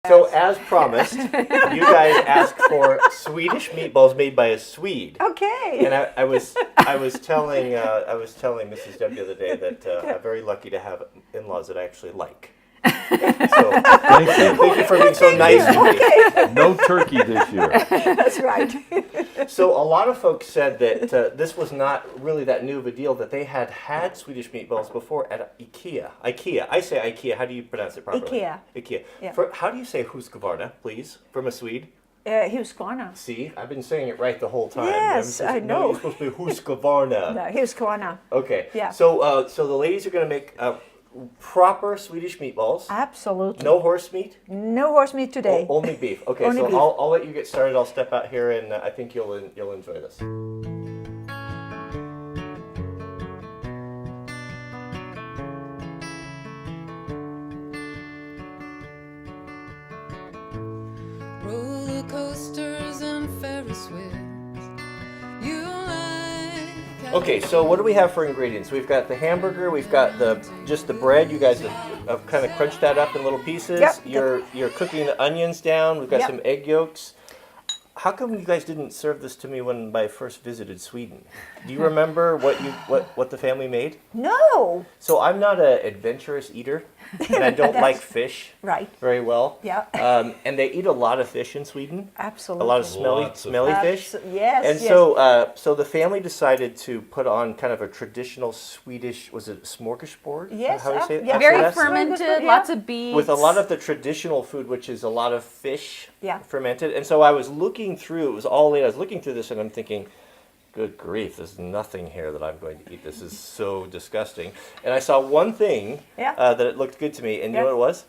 So as promised, you guys asked for Swedish meatballs made by a Swede. Okay. And I was telling Mrs. Deb the other day that I'm very lucky to have in-laws that I actually like. So thank you for being so nice to me. Okay. No turkey this year. That's right. So a lot of folks said that this was not really that new of a deal, that they had Swedish meatballs before at Ikea. Ikea. I say Ikea. How do you pronounce it properly? Ikea. Ikea. Yeah. How do you say Husqvarna, please, from a Swede? Husqvarna. See, I've been saying it right the whole time. Yes, I know. No, you're supposed to be Husqvarna. No, Husqvarna. Okay. Yeah. So the ladies are going to make proper Swedish meatballs. Absolutely. No horse meat? No horse meat today. Only beef. Okay, Only so beef. I'll let you get started. I'll step out here, and I think you'll enjoy this. Roller coasters and Ferris wheels. You like. Okay, so what do we have for ingredients? We've got the hamburger. We've got just the bread. You guys have kind of crunched that up in little pieces. Yep. You're cooking the onions down. We've got Yep. some egg yolks. How come you guys didn't serve this to me when I first visited Sweden? Do you remember what the family made? No. So I'm not an adventurous eater, and I don't like fish Right. very well. Yeah. And they eat a lot of fish in Sweden. Absolutely. A lot of smelly fish. Yes. And yes. so the family decided to put on kind of a traditional Swedish, was it smorgasbord? Yes, How do you say it? yeah. Very That's- fermented, Yeah. lots of beets. with a lot of the traditional food, which is a lot of fish Yeah. fermented. And so I was looking through, it was all late, I was looking through this and I'm thinking, good grief, there's nothing here that I'm going to eat. This is so disgusting. And I saw one thing Yeah. that it looked good to me, and you know what it was?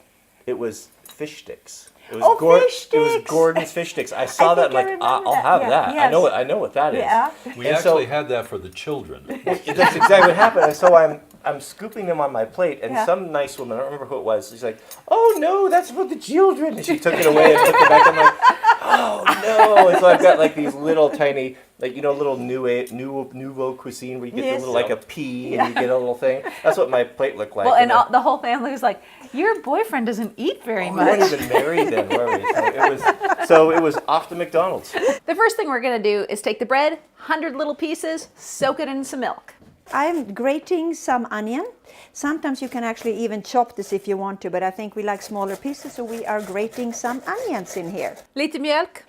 It was fish sticks. It was fish It was sticks! Gordon's fish sticks. I saw that, think I like, remember I'll that. have Yeah. that. Yes. I know what that is. Yeah. We And actually so- had that for the children. That's exactly what happened. And so I'm scooping them on my plate, and Yeah. some nice woman, I don't remember who it was, she's like, "Oh no, that's for the children." And she took it away and put it back. I'm like, "Oh no!" And so I've got like these little tiny, like little nouveau cuisine where you get Yes. the little like a pea and you get a little thing. That's what my plate looked like. well, and then- the whole family was like, "Your boyfriend doesn't eat very we much." weren't even married then, were we? So it was off to McDonald's. The first thing we're gonna do is take the bread, 100 little pieces, soak it in some milk. I'm grating some onion. Sometimes you can actually even chop this if you want to, but I think we like smaller pieces, so we are grating some onions in here. Lite mjölk.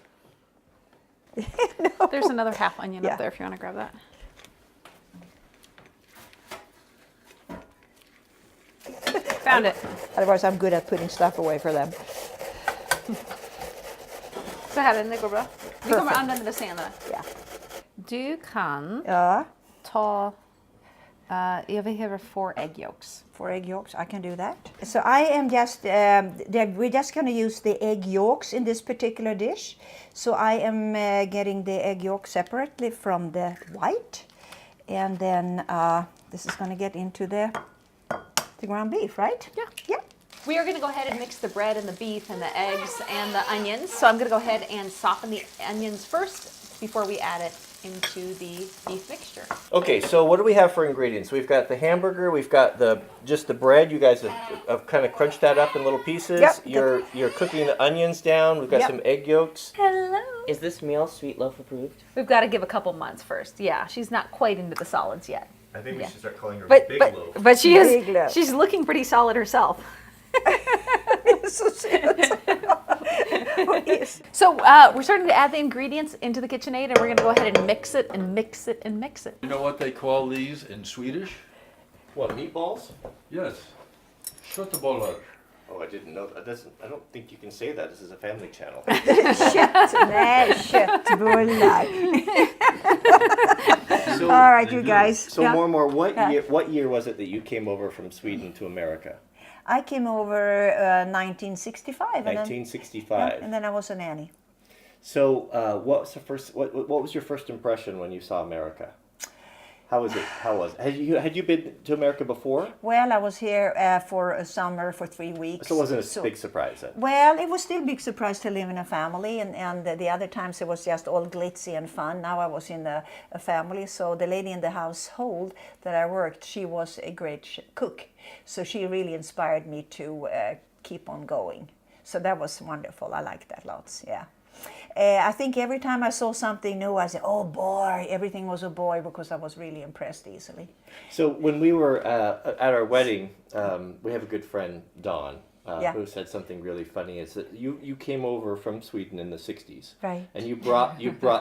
There's another half onion Yeah. up there if you want to grab that. Found it. Otherwise, I'm good at putting stuff away for them. Så här är det går bra. Vi kommer Perfect. använda det senare. Yeah. Du kan Ja. ta, jag behöver 4 egg yolks. 4 egg yolks, I can do that. So I am just, we're just going to use the egg yolks in this particular dish. So I am getting the egg yolk separately from the white. And then this is going to get into the ground beef, right? Yeah. Yeah. We are going to go ahead and mix the bread and the beef and the eggs and the onions. So I'm going to go ahead and soften the onions first before we add it into the beef mixture. Okay, so what do we have for ingredients? We've got the hamburger. We've got just the bread. You guys have kind of crunched that up in little pieces. Yep. You're cooking the onions down. We've got Yep. some egg yolks. Hello. Is this meal Sweet Loaf approved? We've got to give a couple months first. Yeah, she's not quite into the solids yet. I think we should start calling her But she is. Big loaf. She's looking pretty solid herself. So yes. So we're starting to add the ingredients into the KitchenAid, and we're going to go ahead and mix it and mix it and mix it. You know what they call these in Swedish? What, meatballs? Yes. Köttebollar. Oh, I didn't know that. I don't think you can say that. This is a family channel. Nej, köttbullar. So, All right, you guys. so Yeah. more. Yeah. What year was it that you came over from Sweden to America? I came over 1965. And 1965. then I was a nanny. So, what was the first? What was your first impression when you saw America? How was it? Had you been to America before? Well, I was here for a summer for 3 weeks. So it wasn't a big surprise then. Well, it was still a big surprise to live in a family, and the other times it was just all glitzy and fun. Now I was in a family, so the lady in the household that I worked, she was a great cook. So she really inspired me to keep on going. So that was wonderful. I liked that lots. Yeah. I think every time I saw something new, I said, "Oh boy!" Everything was a boy because I was really impressed easily. So when we were at our wedding, we have a good friend, Dawn, Yeah. who said something really funny. Is that you came over from Sweden in the '60s, Right. and you brought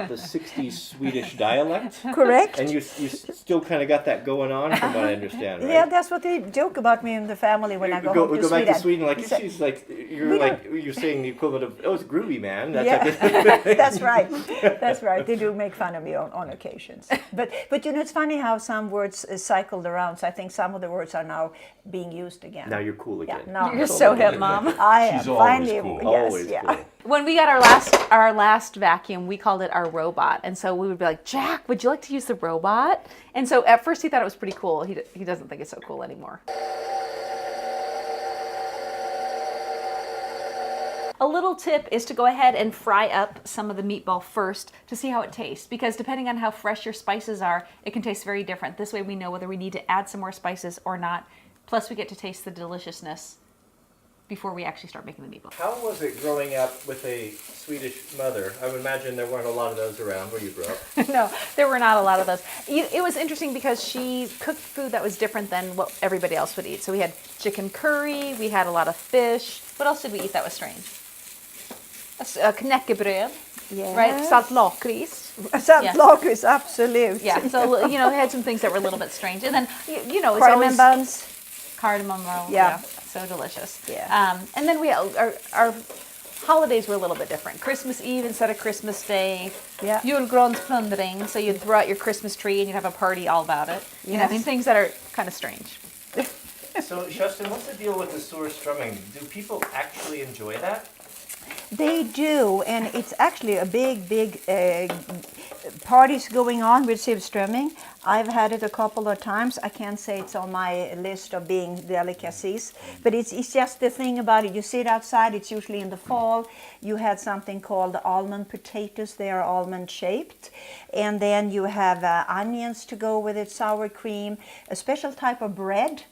the '60s Swedish dialect, Correct. and you still kind of got that going on, from what I understand, right? Yeah, that's what they joke about me in the family when I go home we to go Sweden. back to Sweden, like So- she's like you're saying the equivalent of, "Oh, it's groovy, man." That's Yeah, like that's right. That's right. They do make fun of me on occasions. But you know, it's funny how some words cycled around. So I think some of the words are now being used again. now you're cool Yeah, again. now I'm You're cool so again. hip, Mom. I am She's always finally. cool. Yes, Always yeah. cool. When we got our last vacuum, we called it our robot, and so we would be like, "Jack, would you like to use the robot?" And so at first he thought it was pretty cool. He doesn't think it's so cool anymore. A little tip is to go ahead and fry up some of the meatball first to see how it tastes, because depending on how fresh your spices are, it can taste very different. This way we know whether we need to add some more spices or not. Plus we get to taste the deliciousness before we actually start making the meatball. How was it growing up with a Swedish mother? I would imagine there weren't a lot of those around where you grew up. No, there were not a lot of those. It was interesting because she cooked food that was different than what everybody else would eat. So we had chicken curry, we had a lot of fish. What else did we eat that was strange? Knäckebröd, Yes. right? Salt lakrits. Saltlakrits, absolute. Yeah, so, you know, it had some things that were a little bit strange. And then, you know, it's Cardamom always buns. cardamom roll. Yeah. So delicious. Yeah. And then our holidays were a little bit different. Christmas Eve instead of Christmas Day. Yeah. Julgransplundring, so you'd throw out your Christmas tree and you'd have a party all about it. You know, I mean, Yes. things that are kind of strange. So, Justin, what's the deal with the surströmming? Do people actually enjoy that? They do, and it's actually a big parties going on with surströmming. I've had it a couple of times. I can't say it's on my list of being delicacies, but it's just the thing about it. You sit outside, it's usually in the fall. You had something called almond potatoes. They are almond shaped. And then you have onions to go with it, sour cream, a special type of bread,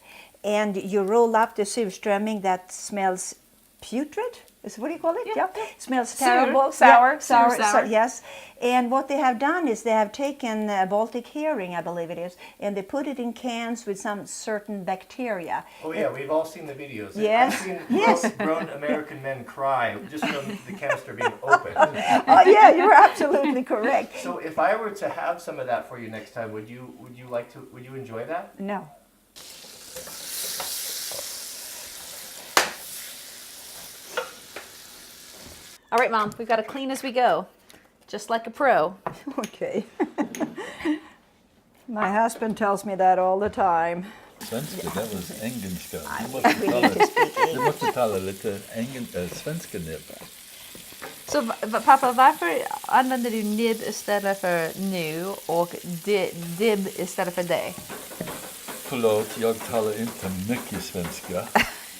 and you roll up the surströmming that smells putrid. What do you call it? Yeah. Smells Sur, terrible. sour, sour, sur, sour. yes. And what they have done is they have taken Baltic herring, I believe it is, and they put it in cans with some certain bacteria. Oh yeah, we've all seen the videos. Yes. I've seen Yes. grown American men cry just from the canister being open. Oh yeah, you're absolutely correct. So if I were to have some of that for you next time, would you enjoy that? No. All right, Mom, we've got to clean as we go, just like a pro. Okay. My husband tells me that all the time. Svenska, det var engelska. Du We need to speak måste tala lite svenska nu. Så pappa, varför använder du nib istället för nu och dib istället för det? Förlåt, jag talar inte mycket svenska.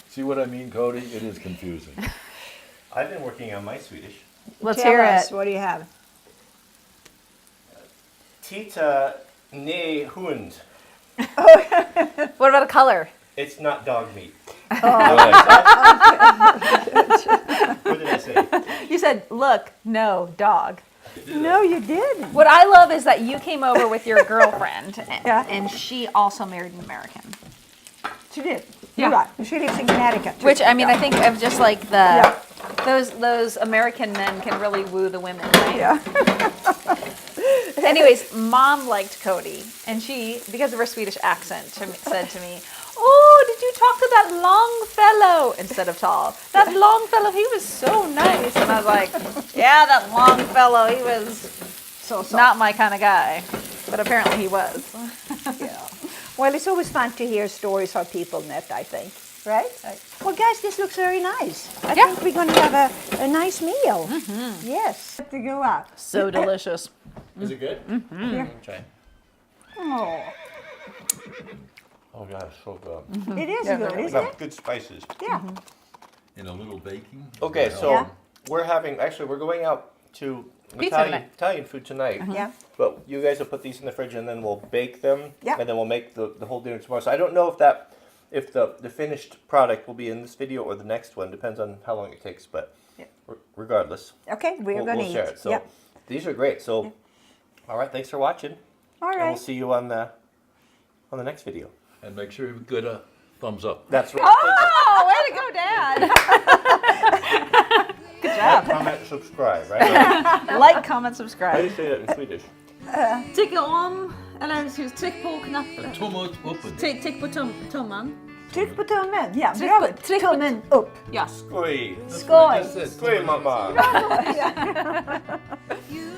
See what I mean, Cody? It is confusing. I've been working on my Swedish. Let's Tell hear us, it. what do you have? Tita ne hund. What about a color? It's not dog meat. Right. What did I say? You said, look, no, dog. No, you didn't. What I love is that you came over with your girlfriend, Yeah. and she also married an American. She did. Yeah. You're right. She lives in Connecticut. too. Which, I mean, Yeah. I think of just like Yeah. those American men can really woo the women, right? Yeah. Anyways, Mom liked Cody, and she, because of her Swedish accent, said to me, "Oh, did you talk to that long fellow instead of tall? That long fellow, he was so nice." And I was like, "Yeah, that long fellow, he was So not my kind of guy, but apparently he was." Yeah. Well, it's always fun to hear stories how people met, I think. Right? Well, guys, this looks very nice. I Yeah. think we're going to have a nice meal. Yes. To go out. So delicious. Is it good? Yeah. Try. Oh, Oh God, so good. it is Yeah, good, really isn't it? Good spices. Yeah. In a little baking. Okay, so Yeah. we're going out to Pizza tonight. Italian food tonight. Yeah. But you guys will put these in the fridge and then we'll bake them. Yeah. And then we'll make the whole dinner tomorrow. So I don't know if the finished product will be in this video or the next one. Depends on how long it takes, but regardless. Okay, we're going to we'll eat. share it. So Yeah. these are great. So, all right, thanks for watching. All And we'll right. see you on the next video. And make sure you give a thumbs up. That's right. Oh, way to go, Dad! Good job. Comment, subscribe, right? Like, comment, How do you subscribe. say that in Swedish? Tycka om, eller tryck på knappen. Tumme upp. Tryck på tummen. Tryck på tummen. Ja, Tryck bra. på- tryck på- Tummen upp. Yes. Skoj! Skoj! Skoj mamma! You